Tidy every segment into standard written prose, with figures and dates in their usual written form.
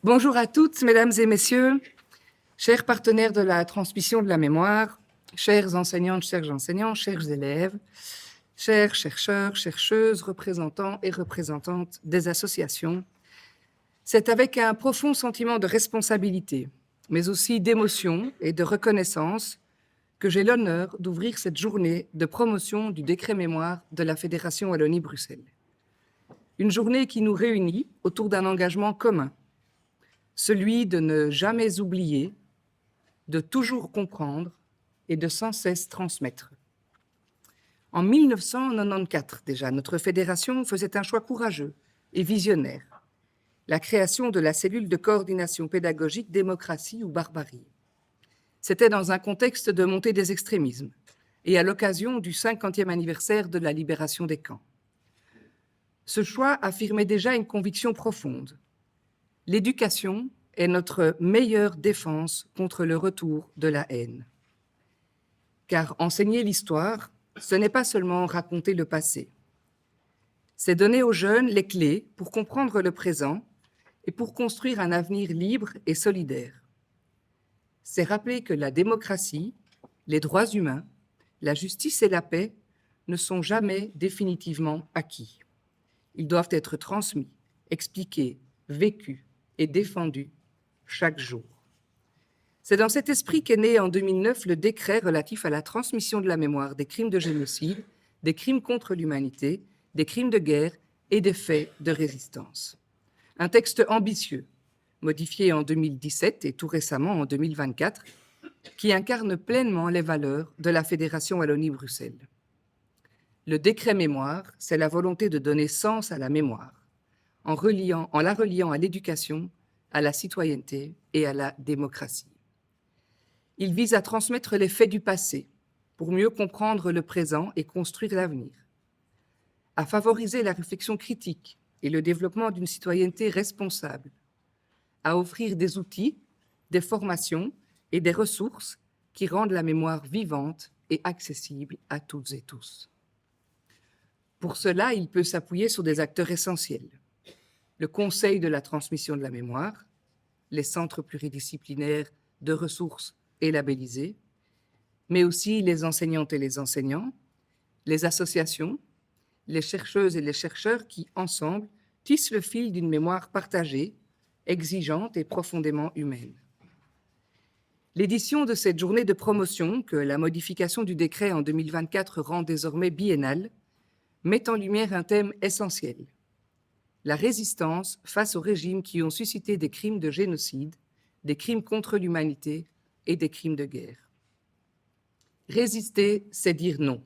Bonjour à toutes, mesdames et messieurs, chers partenaires de la transmission de la mémoire, chères enseignantes, chers enseignants, chers élèves, chers chercheurs, chercheuses, représentants et représentantes des associations. C'est avec un profond sentiment de responsabilité, mais aussi d'émotion et de reconnaissance que j'ai l'honneur d'ouvrir cette journée de promotion du décret mémoire de la Fédération Wallonie-Bruxelles. Une journée qui nous réunit autour d'un engagement commun, celui de ne jamais oublier, de toujours comprendre et de sans cesse transmettre. En 1994 déjà, notre fédération faisait un choix courageux et visionnaire, la création de la cellule de coordination pédagogique démocratie ou barbarie. C'était dans un contexte de montée des extrémismes et à l'occasion du 50e anniversaire de la libération des camps. Ce choix affirmait déjà une conviction profonde. L'éducation est notre meilleure défense contre le retour de la haine. Car enseigner l'histoire, ce n'est pas seulement raconter le passé. C'est donner aux jeunes les clés pour comprendre le présent et pour construire un avenir libre et solidaire. C'est rappeler que la démocratie, les droits humains, la justice et la paix ne sont jamais définitivement acquis. Ils doivent être transmis, expliqués, vécus et défendus chaque jour. C'est dans cet esprit qu'est né en 2009 le décret relatif à la transmission de la mémoire des crimes de génocide, des crimes contre l'humanité, des crimes de guerre et des faits de résistance. Un texte ambitieux, modifié en 2017 et tout récemment en 2024, qui incarne pleinement les valeurs de la Fédération Wallonie-Bruxelles. Le décret mémoire, c'est la volonté de donner sens à la mémoire, en la reliant à l'éducation, à la citoyenneté et à la démocratie. Il vise à transmettre les faits du passé pour mieux comprendre le présent et construire l'avenir, à favoriser la réflexion critique et le développement d'une citoyenneté responsable, à offrir des outils, des formations et des ressources qui rendent la mémoire vivante et accessible à toutes et tous. Pour cela, il peut s'appuyer sur des acteurs essentiels. Le Conseil de la transmission de la mémoire, les centres pluridisciplinaires de ressources et labellisés, mais aussi les enseignantes et les enseignants, les associations, les chercheuses et les chercheurs qui, ensemble, tissent le fil d'une mémoire partagée, exigeante et profondément humaine. L'édition de cette journée de promotion, que la modification du décret en 2024 rend désormais biennale, met en lumière un thème essentiel: la résistance face aux régimes qui ont suscité des crimes de génocide, des crimes contre l'humanité et des crimes de guerre. Résister, c'est dire non.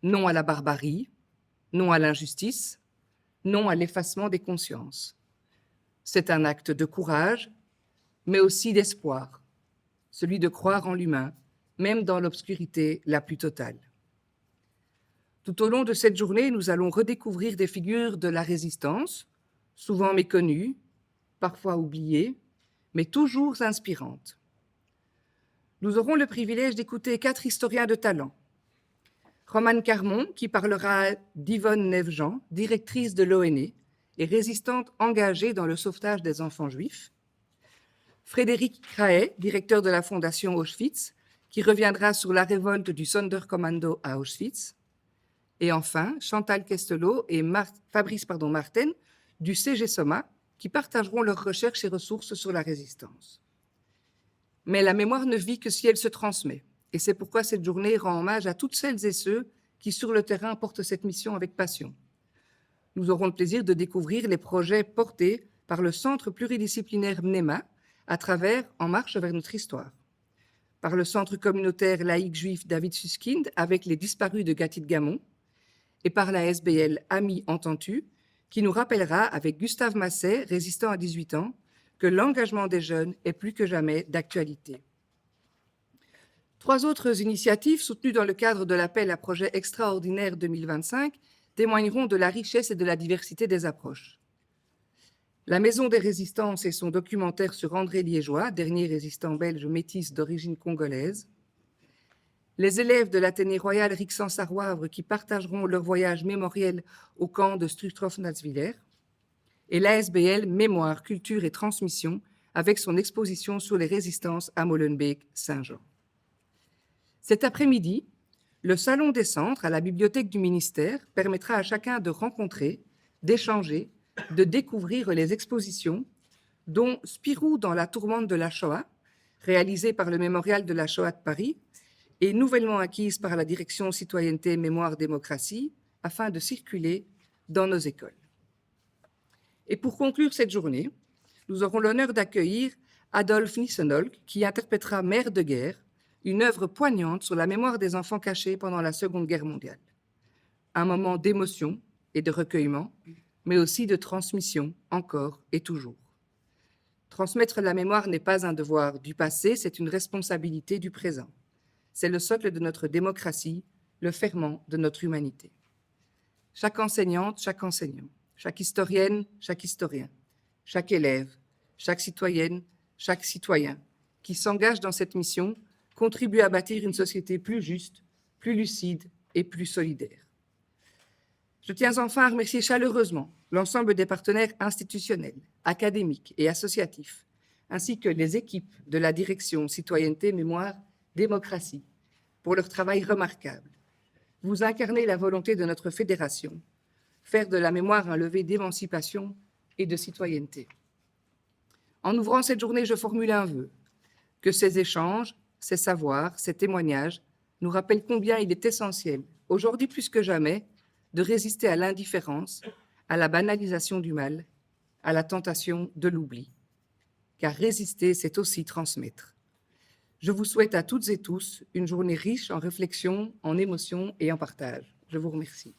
Non à la barbarie, non à l'injustice, non à l'effacement des consciences. C'est un acte de courage, mais aussi d'espoir, celui de croire en l'humain, même dans l'obscurité la plus totale. Tout au long de cette journée, nous allons redécouvrir des figures de la résistance, souvent méconnues, parfois oubliées, mais toujours inspirantes. Nous aurons le privilège d'écouter 4 historiens de talent. Romane Carmon, qui parlera d'Yvonne Neve-Jean, directrice de l'ONE et résistante engagée dans le sauvetage des enfants juifs. Frédéric Craet, directeur de la Fondation Auschwitz, qui reviendra sur la révolte du Sonderkommando à Auschwitz. Et enfin, Chantal Kestelot et Fabrice Marten du CG Soma, qui partageront leurs recherches et ressources sur la résistance. Mais la mémoire ne vit que si elle se transmet. Et c'est pourquoi cette journée rend hommage à toutes celles et ceux qui, sur le terrain, portent cette mission avec passion. Nous aurons le plaisir de découvrir les projets portés par le Centre pluridisciplinaire MNEMA à travers En marche vers notre histoire, par le Centre communautaire laïque juif David Suskind avec les disparus de Gatti-de-Gamon, et par la SBL Amis Entends-tu, qui nous rappellera, avec Gustave Masset, résistant à 18 ans, que l'engagement des jeunes est plus que jamais d'actualité. 3 autres initiatives soutenues dans le cadre de l'appel à projet extraordinaire 2025 témoigneront de la richesse et de la diversité des approches. La Maison des Résistances et son documentaire sur André Liégeois, dernier résistant belge métis d'origine congolaise. Les élèves de l'Athénée royal Rixens-Sarouavre qui partageront leur voyage mémoriel au camp de Strukhof-Natzwiller. et l'ASBL Mémoire, Culture et Transmission avec son exposition sur les résistances à Molenbeek-Saint-Jean. Cet après-midi, le Salon des Centres à la bibliothèque du ministère permettra à chacun de rencontrer, d'échanger, de découvrir les expositions, dont Spirou dans la tourmente de la Shoah, réalisée par le Mémorial de la Shoah de Paris et nouvellement acquise par la Direction Citoyenneté, Mémoire, Démocratie, afin de circuler dans nos écoles. Et pour conclure cette journée, nous aurons l'honneur d'accueillir Adolphe Nissenolk, qui interprétera Mère de guerre, une œuvre poignante sur la mémoire des enfants cachés pendant la Seconde Guerre mondiale. Un moment d'émotion et de recueillement, mais aussi de transmission, encore et toujours. Transmettre la mémoire n'est pas un devoir du passé, c'est une responsabilité du présent. C'est le socle de notre démocratie, le ferment de notre humanité. Chaque enseignante, chaque enseignant, chaque historienne, chaque historien, chaque élève, chaque citoyenne, chaque citoyen qui s'engage dans cette mission contribue à bâtir une société plus juste, plus lucide et plus solidaire. Je tiens enfin à remercier chaleureusement l'ensemble des partenaires institutionnels, académiques et associatifs, ainsi que les équipes de la Direction Citoyenneté, Mémoire, Démocratie, pour leur travail remarquable. Vous incarnez la volonté de notre fédération, faire de la mémoire un levier d'émancipation et de citoyenneté. En ouvrant cette journée, je formule un vœu, que ces échanges, ces savoirs, ces témoignages nous rappellent combien il est essentiel, aujourd'hui plus que jamais, de résister à l'indifférence, à la banalisation du mal, à la tentation de l'oubli. Car résister, c'est aussi transmettre. Je vous souhaite à toutes et tous une journée riche en réflexion, en émotions et en partage. Je vous remercie.